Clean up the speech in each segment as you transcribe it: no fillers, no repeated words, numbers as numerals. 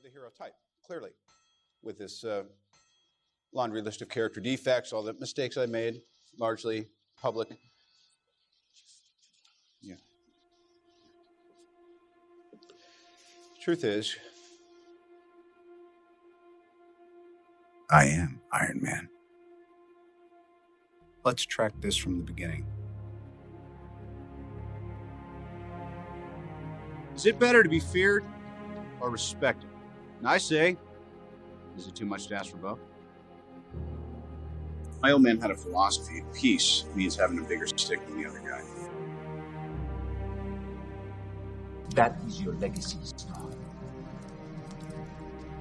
the hero type, clearly, with this laundry list of character defects, all the mistakes I made, largely public. Yeah. Truth is, I am Iron Man. Let's track this from the beginning. Is it better to be feared or respected? And I say, is it too much to ask for both? My old man had a philosophy: peace means having a bigger stick than the other guy. That is your legacy, Star.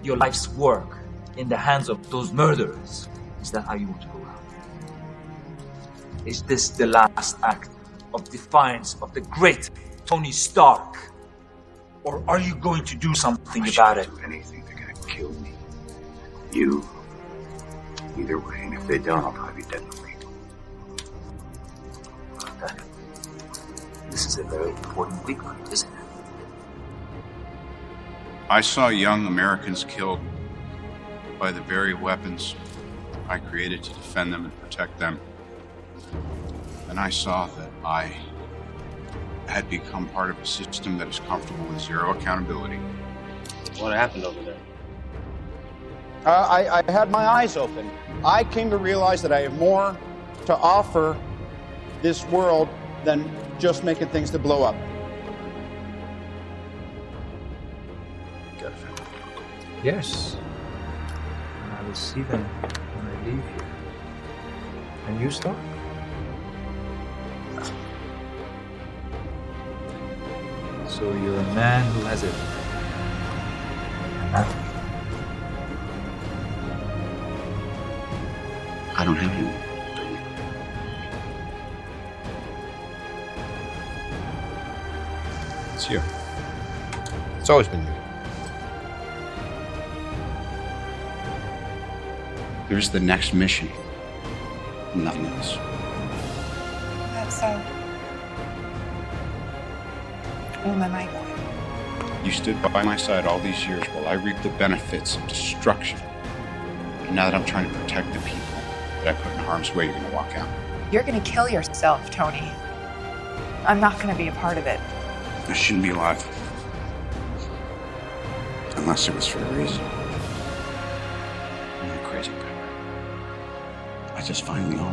Your life's work in the hands of those murderers. Is that how you want to go out? Is this the last act of defiance of the great Tony Stark? Or are you going to do something about it? Do anything, they're gonna kill me. You. Either way, and if they don't, I'll probably be dead in a week. This is a very important week, isn't it? I saw young Americans killed by the very weapons I created to defend them and protect them. And I saw that I had become part of a system that is comfortable with zero accountability. What happened over there? I had my eyes open. I came to realize that I have more to offer this world than just making things to blow up. Yes. And I will see them when I leave here. And you start? So you're a man who has it. I don't have any. It's you. It's always been you. There's the next mission. Nothing else. That's so. Where am I going? You stood by my side all these years while I reaped the benefits of destruction. And now that I'm trying to protect the people that I put in harm's way, you're going to walk out. You're gonna kill yourself, Tony. I'm not gonna be a part of it. I shouldn't be alive. Unless it was for a reason. I'm not crazy, Pepper. I just finally know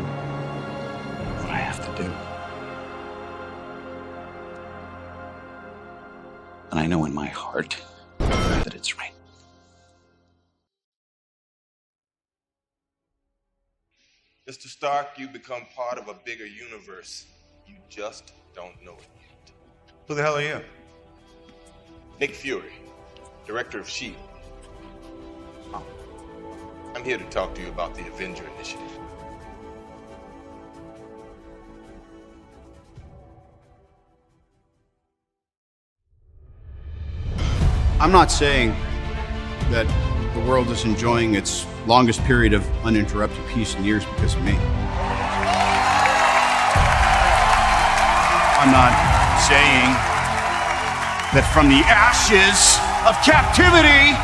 what I have to do. And I know in my heart that it's right. Mr. Stark, you become part of a bigger universe. You just don't know it yet. Who the hell are you? Nick Fury, director of S.H.I.E.L.D. I'm here to talk to you about the Avenger Initiative. I'm not saying that the world is enjoying its longest period of uninterrupted peace in years because of me. I'm not saying that from the ashes of captivity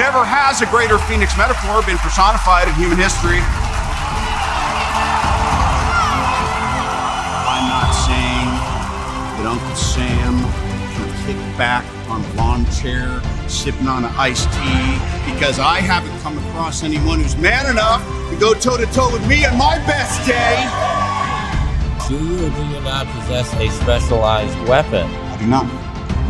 never has a greater phoenix metaphor been personified in human history. I'm not saying that Uncle Sam can kick back on a lawn chair, sipping on an iced tea, because I haven't come across anyone who's man enough to go toe-to-toe with me on my best day. Do you or do you not possess a specialized weapon? I do not.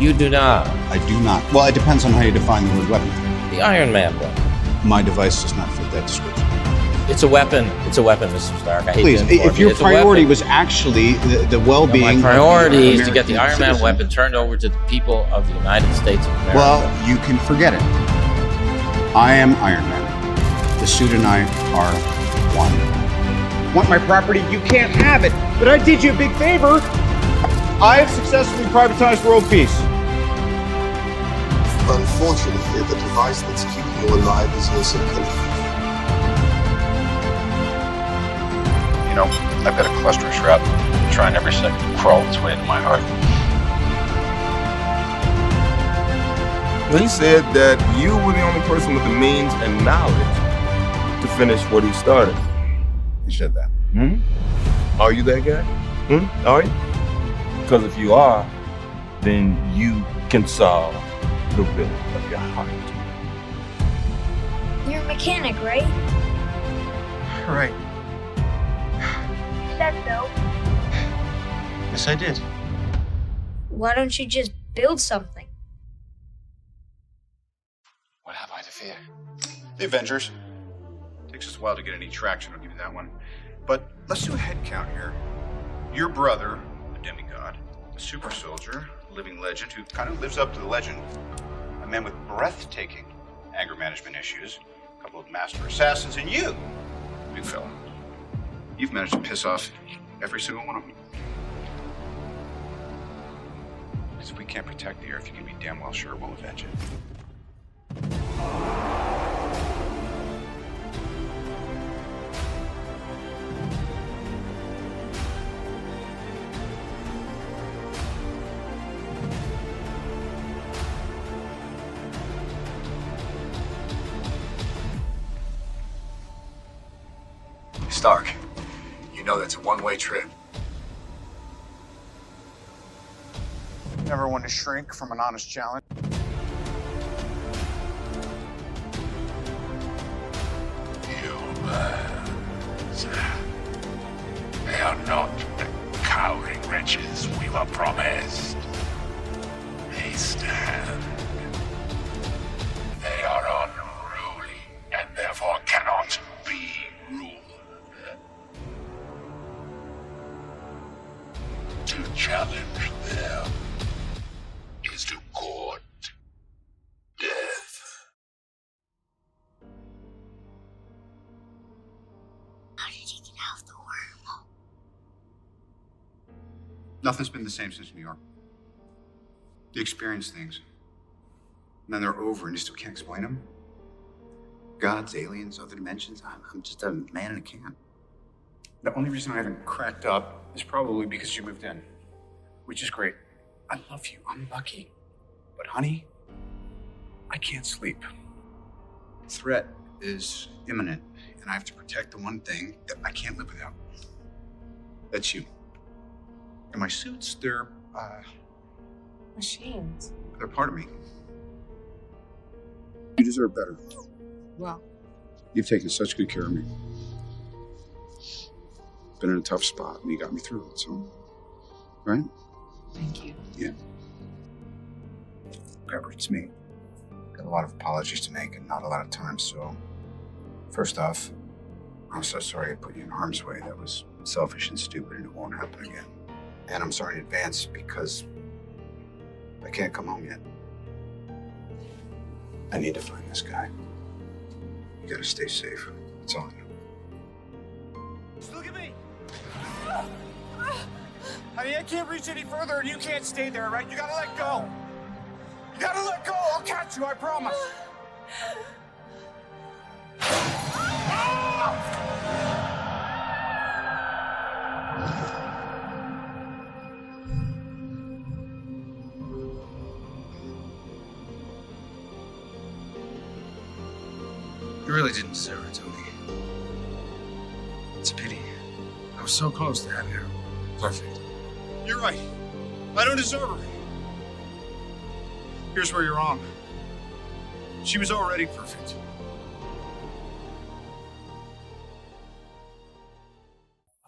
You do not. I do not. Well, it depends on how you define the word weapon. The Iron Man weapon. My device does not fit that description. It's a weapon. It's a weapon, Mr. Stark. I hate Please, to inform if you. your It's a priority weapon. was actually the well-being... My priority is to of get the Iron Man citizen. weapon turned over to the people of the United States of America. Well, you can forget it. I am Iron Man. The suit and I are one. Want my property? You can't have it. But I did you a big favor. I have successfully privatized world peace. Unfortunately, the device that's keeping you alive is also killing you. You know, I've got a cluster of shrapnel trying every second to crawl its way into my heart. He said that you were the only person with the means and knowledge to finish what he started. He said that. Are you that guy? Are you? Because if you are, then you can solve the riddle of your heart. You're a mechanic, right? Right. You said so. Yes, I did. Why don't you just build something? What have I to fear? The Avengers. Takes us a while to get any traction, I'll give you that one. But let's do a head count here. Your brother, a demigod, a super soldier, a living legend who kind of lives up to the legend, a man with breathtaking anger management issues, a couple of master assassins, and you, big fella. You've managed to piss off every single one of them. Because if we can't protect the Earth, you can be damn well sure we'll avenge it. Stark, you know that's a one-way trip. Never one to shrink from an honest challenge. Humans. They are not the cowering wretches we were promised. They stand. They are unruly and therefore cannot be ruled. To challenge them is to court death. How did you get out of the wormhole? Nothing's been the same since New York. You experience things, and then they're over, and you still can't explain them. Gods, aliens, other dimensions. I'm just a man in a can. The only reason I haven't cracked up is probably because you moved in, which is great. I love you. I'm lucky. But honey, I can't sleep. Threat is imminent, and I have to protect the one thing that I can't live without. That's you. And my suits, they're Machines. they're part of me. You deserve better. Well, You've taken such good care of me. Been in a tough spot, and you got me through it, so. Right? thank you. Yeah. Pepper, it's me. Got a lot of apologies to make and not a lot of time, so. First off, I'm so sorry I put you in harm's way. That was selfish and stupid, and it won't happen again. And I'm sorry in advance because I can't come home yet. I need to find this guy. You gotta stay safe. That's all I know. Look at me! Honey, I can't reach any further and you can't stay there, right? You gotta let go. You gotta let go. I'll catch you, I promise. You really didn't deserve it, Tony. It's a pity. I was so close to having her perfect. You're right. I don't deserve her. Here's where you're wrong. She was already perfect.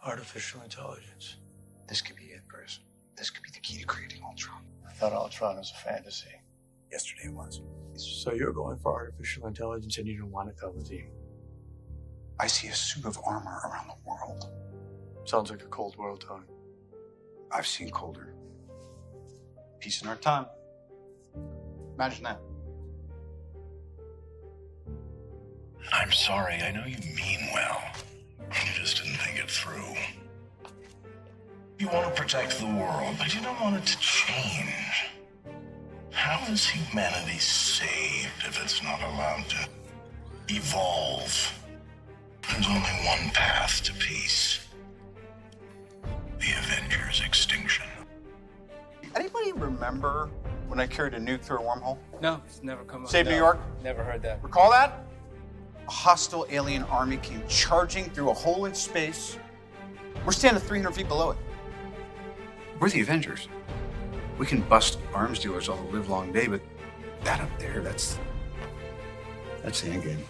Artificial intelligence. This could be it, Chris. This could be the key to creating Ultron. I thought Ultron was a fantasy. Yesterday it was. So you're going for artificial intelligence and you don't want to tell the team. I see a suit of armor around the world. Sounds like a cold world, Tony. I've seen colder. Peace in our time. Imagine that. I'm sorry, I know you mean well. You just didn't think it through. You want to protect the world, but you don't want it to change. How is humanity saved if it's not allowed to evolve? There's only one path to peace. The Avengers' extinction. Anybody remember when I carried a nuke through a wormhole? No, it's never come up. Save New York? Never heard that. Recall that? A hostile alien army came charging through a hole in space. We're standing 300 feet below it. We're the Avengers. We can bust arms dealers all the live long day, but that up there, that's the end game.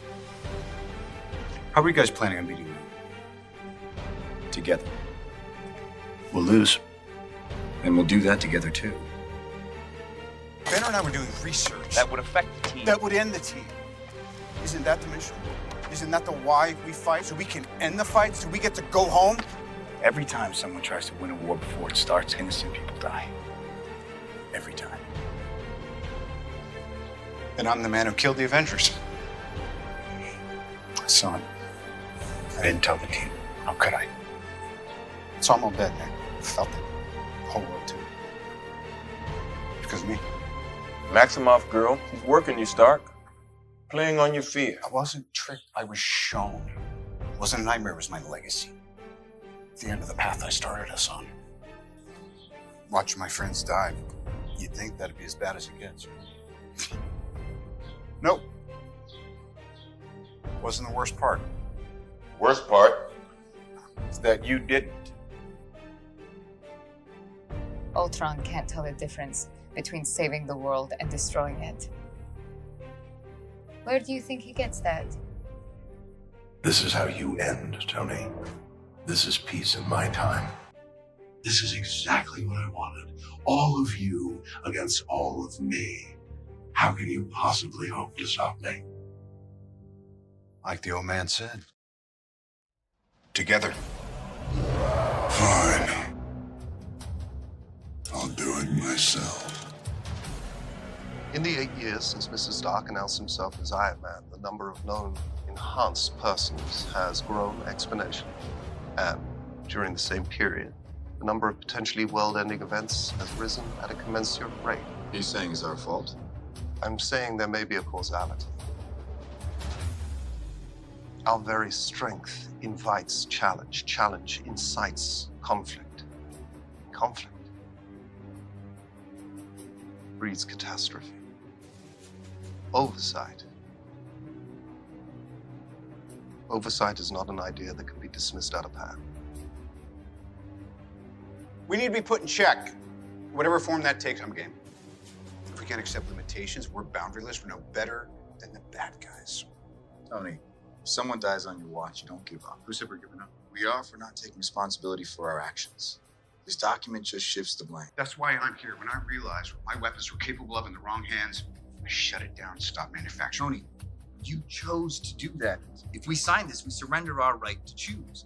How are you guys planning on beating them? Together. We'll lose. And we'll do that together too. Banner and I were doing research. That would affect the team. That would end the team. Isn't that the mission? Isn't that the why we fight? So we can end the fight? So we get to go home? Every time someone tries to win a war before it starts, innocent people die. Every time. And I'm the man who killed the Avengers. I saw him. I didn't tell the team. How could I? It's all dead, man. I felt it. The whole world, too. Because of me. Maximoff girl, he's working you, Stark. Playing on your fear. I wasn't tricked. I was shown. It wasn't a nightmare. It was my legacy. The end of the path I started us on. Watching my friends die. You'd think that'd be as bad as it gets. Nope. Wasn't the worst part. Worst part is that you didn't. Ultron can't tell the difference between saving the world and destroying it. Where do you think he gets that? This is how you end, Tony. This is peace in my time. This is exactly what I wanted. All of you against all of me. How can you possibly hope to stop me? Like the old man said. Together. Fine. I'll do it myself. In the 8 years since Mr. Stark announced himself as Iron Man, the number of known enhanced persons has grown exponentially. And during the same period, the number of potentially world-ending events has risen at a commensurate rate. He's saying it's our fault? I'm saying there may be a causality. Our very strength invites challenge. Challenge incites conflict. Conflict breeds catastrophe. Oversight. Oversight is not an idea that can be dismissed out of hand. We need to be put in check. Whatever form that takes, I'm game. If we can't accept limitations, we're boundaryless, we're no better than the bad guys. Tony, if someone dies on your watch, you don't give up. Who said we're giving up? We are for not taking responsibility for our actions. This document just shifts the blame. That's why I'm here. When I realized what my weapons were capable of in the wrong hands, I shut it down and stopped manufacturing. Tony, you chose to do that. If we sign this, we surrender our right to choose.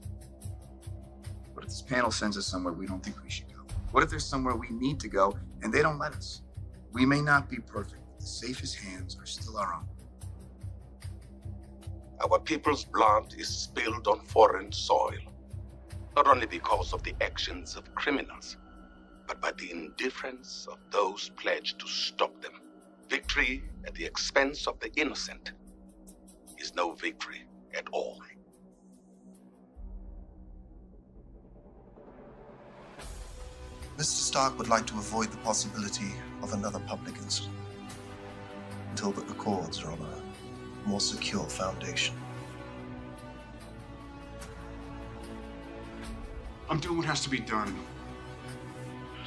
What if this panel sends us somewhere we don't think we should go? What if there's somewhere we need to go and they don't let us? We may not be perfect, but the safest hands are still our own. Our people's blood is spilled on foreign soil, not only because of the actions of criminals, but by the indifference of those pledged to stop them. Victory at the expense of the innocent is no victory at all. Mr. Stark would like to avoid the possibility of another public incident until the Accords are on a more secure foundation. I'm doing what has to be done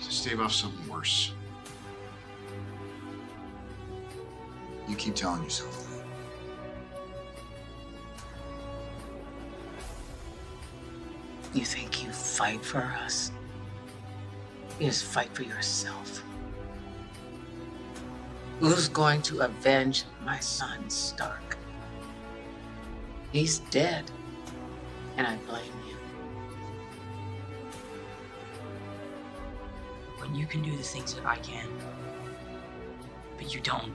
to stave off something worse. You keep telling yourself that. You think you fight for us? You just fight for yourself. Who's going to avenge my son, Stark? He's dead, and I blame you. When you can do the things that I can, but you don't.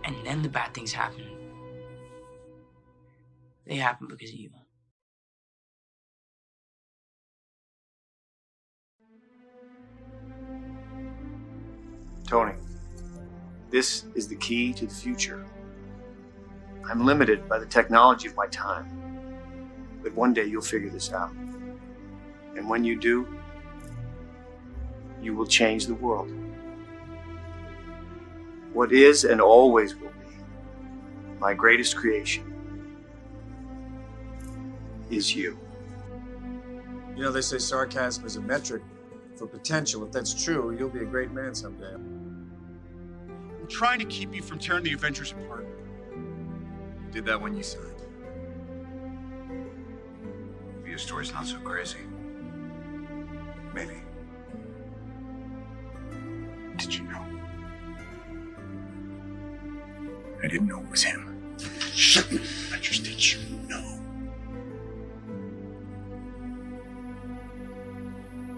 And then the bad things happen. They happen because of you. Tony, this is the key to the future. I'm limited by the technology of my time, but one day you'll figure this out. And when you do, you will change the world. What is and always will be my greatest creation is you. You know, they say sarcasm is a metric for potential. If that's true, you'll be a great man someday. I'm trying to keep you from tearing the Avengers apart. You did that when you signed. Maybe your story's not so crazy. Maybe. Did you know? I didn't know it was him. Shut me, Avengers, did you know?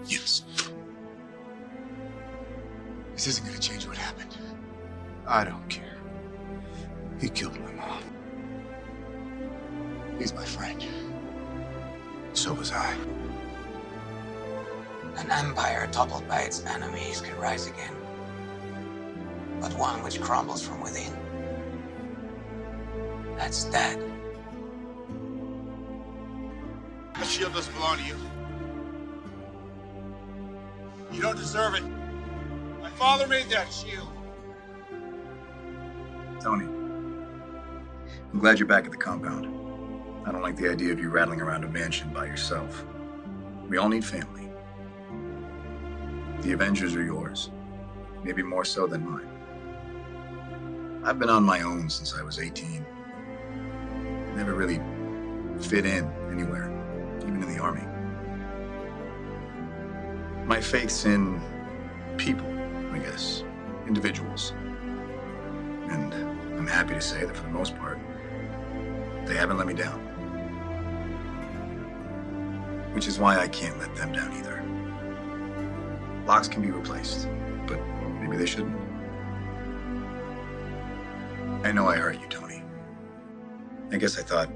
Yes. This isn't gonna change what happened. I don't care. He killed my mom. He's my friend. So was I. An empire toppled by its enemies can rise again, but one which crumbles from within, that's dead. The shield doesn't belong to you. You don't deserve it. My father made that shield. Tony, I'm glad you're back at the compound. I don't like the idea of you rattling around a mansion by yourself. We all need family. The Avengers are yours, maybe more so than mine. I've been on my own since I was 18. Never really fit in anywhere, even in the army. My faith's in people, I guess, individuals. And I'm happy to say that for the most part, they haven't let me down. Which is why I can't let them down either. Locks can be replaced, but maybe they shouldn't. I know I hurt you, Tony. I guess I thought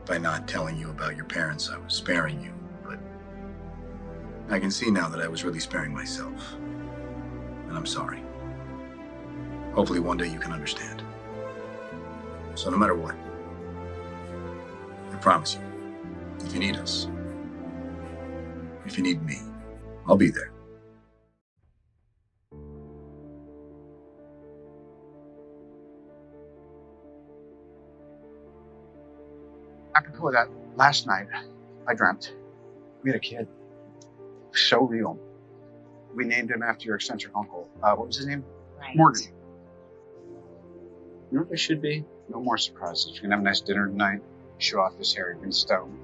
by not telling you about your parents, I was sparing you, but I can see now that I was really sparing myself. And I'm sorry. Hopefully one day you can understand. So no matter what, I promise you, if you need us, if you need me, I'll be there. Apropos of that, last night, I dreamt we had a kid. So real. We named him after your eccentric uncle. What was his name? Right. Morgan. You know what there should be? No more surprises. We're gonna have a nice dinner tonight, show off this Harry Winstone,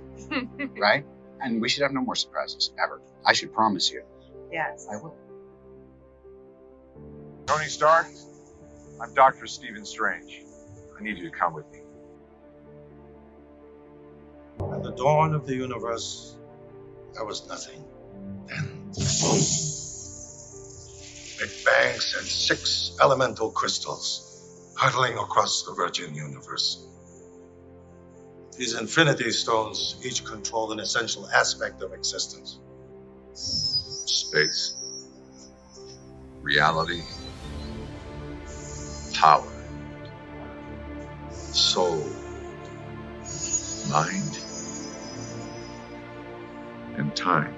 right? And we should have no more surprises, ever. I should promise you. Yes. I will. Tony Stark, I'm Dr. Stephen Strange. I need you to come with me. At the dawn of the universe, there was nothing. Then, boom! Big bangs and 6 elemental crystals hurtling across the virgin universe. These infinity stones each control an essential aspect of existence. Space, reality, power, soul, mind, and time.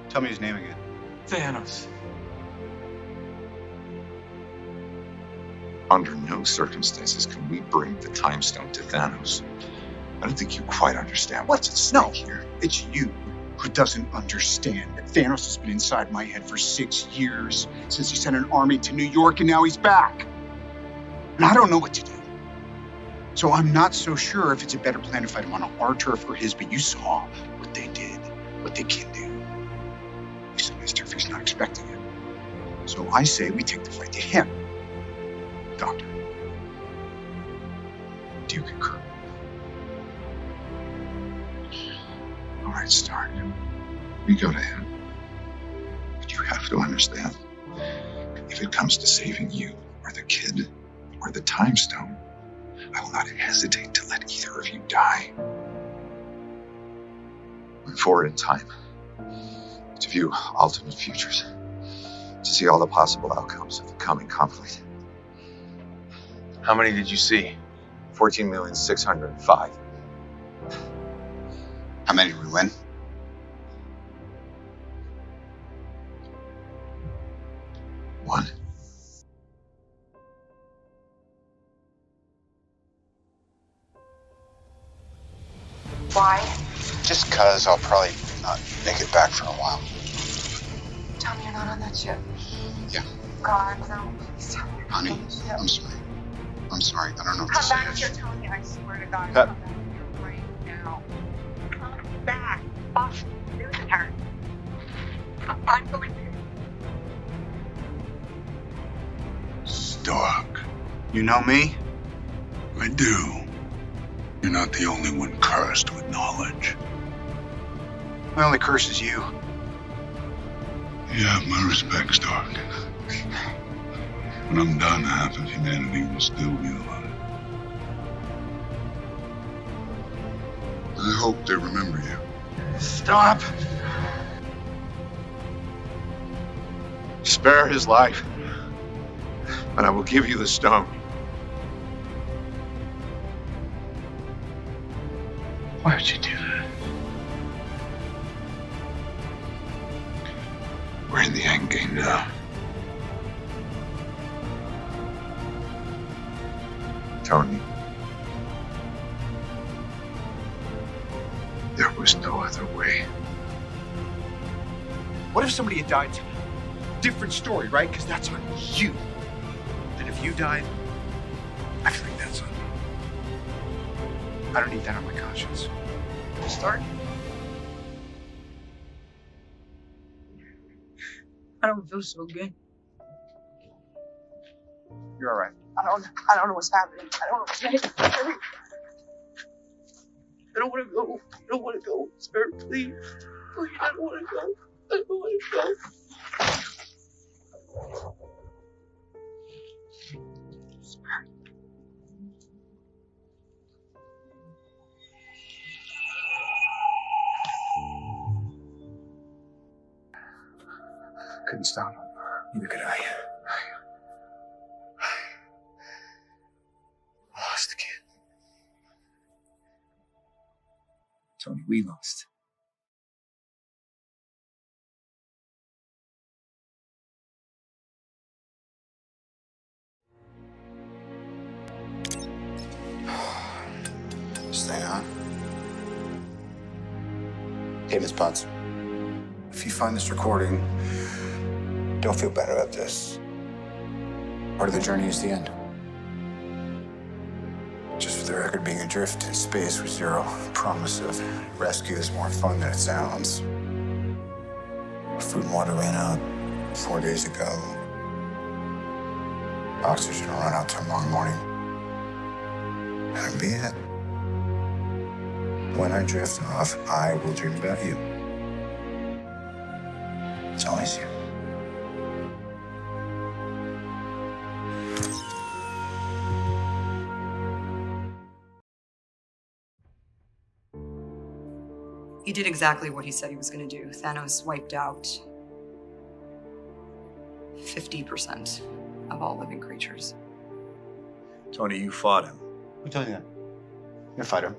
Tell me his name again. Thanos. Under no circumstances can we bring the time stone to Thanos. I don't think you quite understand what's at stake here. It's you who doesn't understand that Thanos has been inside my head for 6 years, since he sent an army to New York and now he's back. And I don't know what to do. So I'm not so sure if it's a better plan to fight him on our turf or his, but you saw what they did, what they can do. He's on his turf, he's not expecting it. So I say we take the fight to him. Doctor, do you concur? All right, Stark. We go to him. But you have to understand, if it comes to saving you, or the kid, or the time stone, I will not hesitate to let either of you die. Move forward in time, to view alternate futures, to see all the possible outcomes of the coming conflict. How many did you see? 14,605,000. How many did we win? Why? Just cause I'll probably not make it back for a while. Tell me you're not on that ship. Yeah. God, no, please tell me. Honey, I'm sorry. I'm sorry. I don't know what to Come say. back here, Tony. I swear to God. Cut. Come back here right now. Come back. Boss, do her. I'm going to. Stark. You know me? I do. You're not the only one cursed with knowledge. My only curse is you. You have my respect, Stark. When I'm done, half of humanity will still be alive. I hope they remember you. Stop! Spare his life, and I will give you the stone. Why would you do that? We're in the end game now. Tony. There was no other way. What if somebody had died tonight? Different story, right? Because that's on you. And if you died, I feel like that's on me. I don't need that on my conscience. Start. I don't feel so good. You're all right. I don't know what's happening. I don't know what's happening. I don't want to go. I don't want to go. Sir, please. Please, I don't want to go. I don't want to go. Couldn't stop him. Neither could I. Lost the kid. Tony, we lost. Stay on. Hey, Miss Potts. If you find this recording, don't feel bad about this. Part of the journey is the end. Just for the record, being adrift in space with zero promise of rescue is more fun than it sounds. Food and water ran out 4 days ago. Oxygen will run out tomorrow morning. That'll be it. When I drift off, I will dream about you. It's always you. He did exactly what he said he was going to do. Thanos wiped out 50% of all living creatures. Tony, you fought him. Who told you that? You didn't fight him.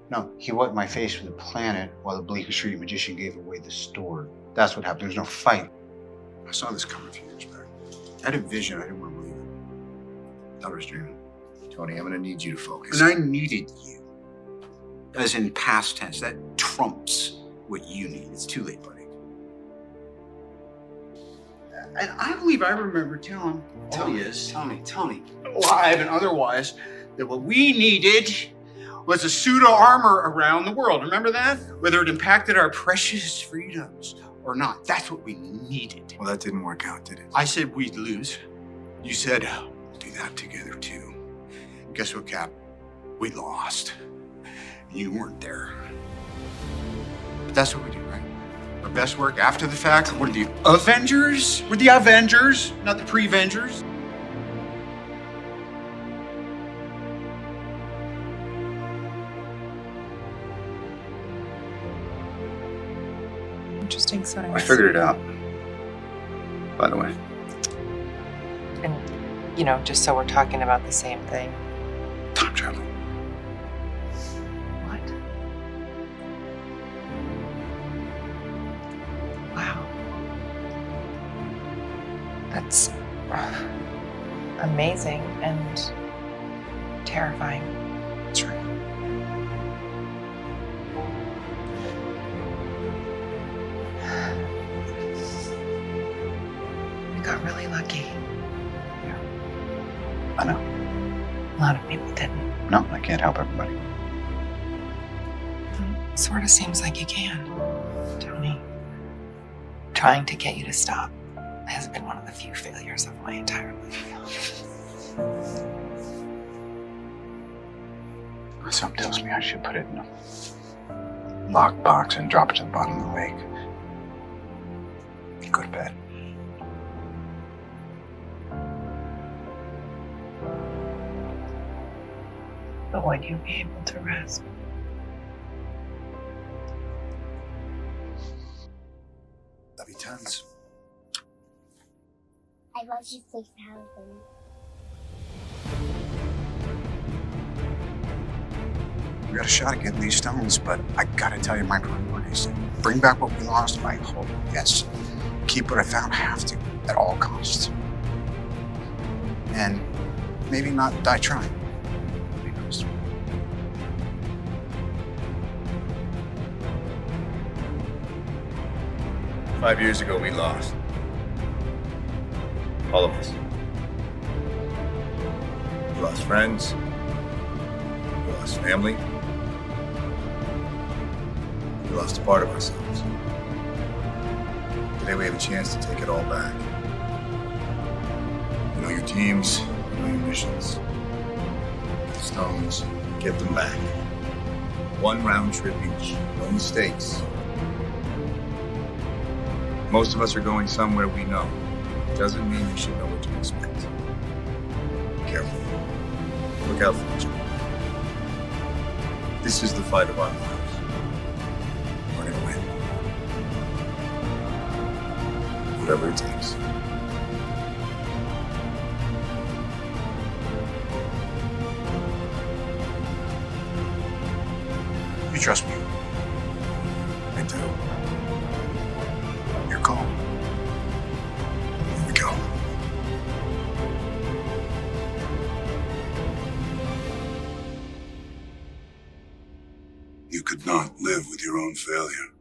No, he wiped my face with the planet while the Bleecker Street magician gave away the store. That's what happened. There was no fight. I saw this coming a few years back. I had a vision. I didn't want to believe it. I was dreaming. Tony, I'm going to need you to focus. And I needed you. As in past tense. That trumps what you need. It's too late, buddy. And I believe I remember telling Tony, live and otherwise, that what we needed was a suit of armor around the world. Remember that? Whether it impacted our precious freedoms or not. That's what we needed. Well, that didn't work out, did it? I said we'd lose. You said, we'll do that together too. And guess what, Cap? We lost. You weren't there. But that's what we do, right? Our best work after the fact. We're the Avengers. We're the Avengers, not the pre-Vengers. Interesting science. I figured it out. By the way. And, you know, just so we're talking about the same thing. Time travel. What? Wow. That's amazing and terrifying. That's right. really lucky. I know. A lot of people didn't. No, I can't help everybody. Sort of seems like you can, Tony. Trying to get you to stop has been one of the few failures of my entire life. Something tells me I should put it in a locked box and drop it to the bottom of the lake. Go to bed. But would you be able to rest? Love you tons. I love you, safe housing. We got a shot at getting these stones, but I gotta tell you my priorities. Bring back what we lost by hope, yes. Keep what I found, have to, at all costs. And maybe not die trying. Who knows? Five years ago, we lost. All of us. We lost friends. We lost family. We lost a part of ourselves. Today we have a chance to take it all back. You know your teams, you know your missions. The stones, get them back. One round trip each, no mistakes. Most of us are going somewhere we know. Doesn't mean you should know what to expect. Be careful. Look out for each other. This is the fight of our lives. We're gonna win. Whatever it takes. You trust me? I do. Your call. Here we go. You could not live with your own failure.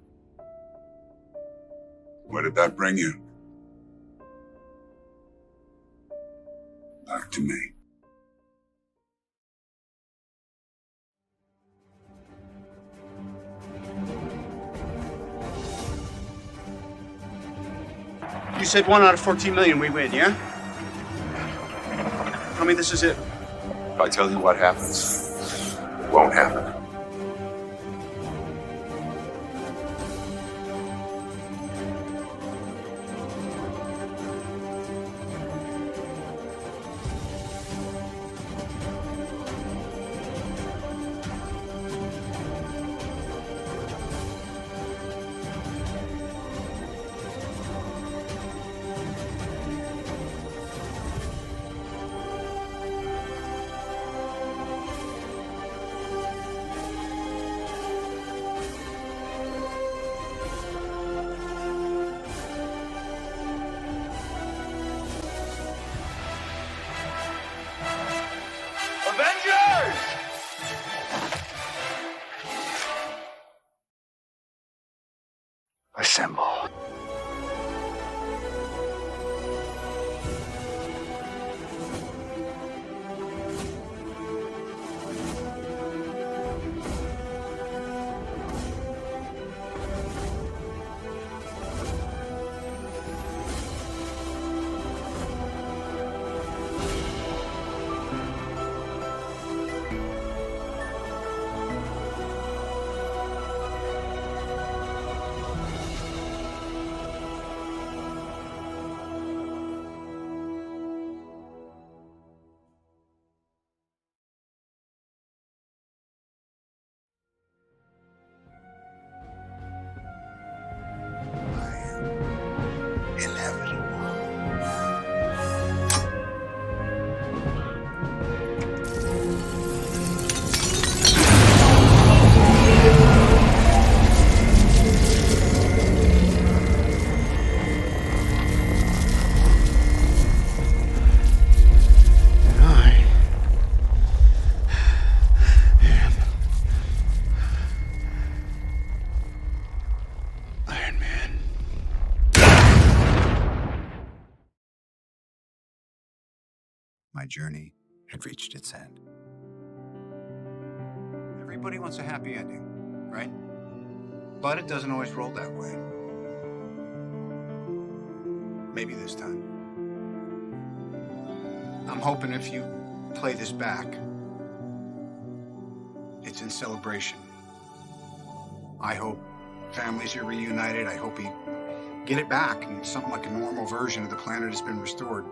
Where did that bring you? Back to me. You said 1 out of 14 million we win, yeah? Tell me this is it. If I tell you what happens, it won't happen. My journey had reached its end. Everybody wants a happy ending, right? But it doesn't always roll that way. Maybe this time. I'm hoping if you play this back, it's in celebration. I hope families are reunited. I hope we get it back and something like a normal version of the planet has been restored.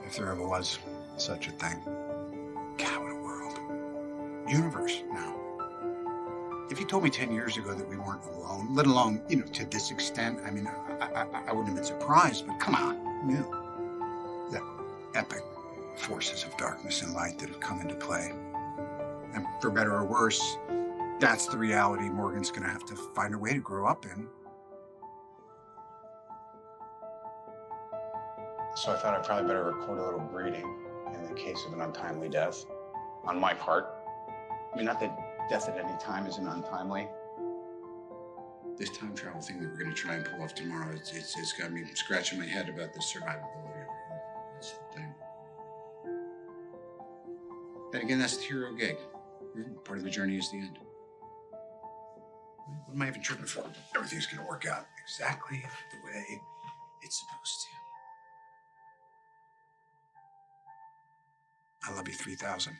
If there ever was such a thing. God, what a world. Universe now. If you told me 10 years ago that we weren't alone, let alone, to this extent, I mean, I wouldn't have been surprised, but come on. The epic forces of darkness and light that have come into play. And for better or worse, that's the reality Morgan's going to have to find a way to grow up in. So I thought I'd probably better record a little greeting in the case of an untimely death on my part. I mean, not that death at any time isn't untimely. This time travel thing that we're going to try and pull off tomorrow, it's got me scratching my head about the survivability of it. That's the thing. Then again, that's the hero gig. Part of the journey is the end. What am I even tripping for? Everything's going to work out exactly the way it's supposed to. I love you 3000.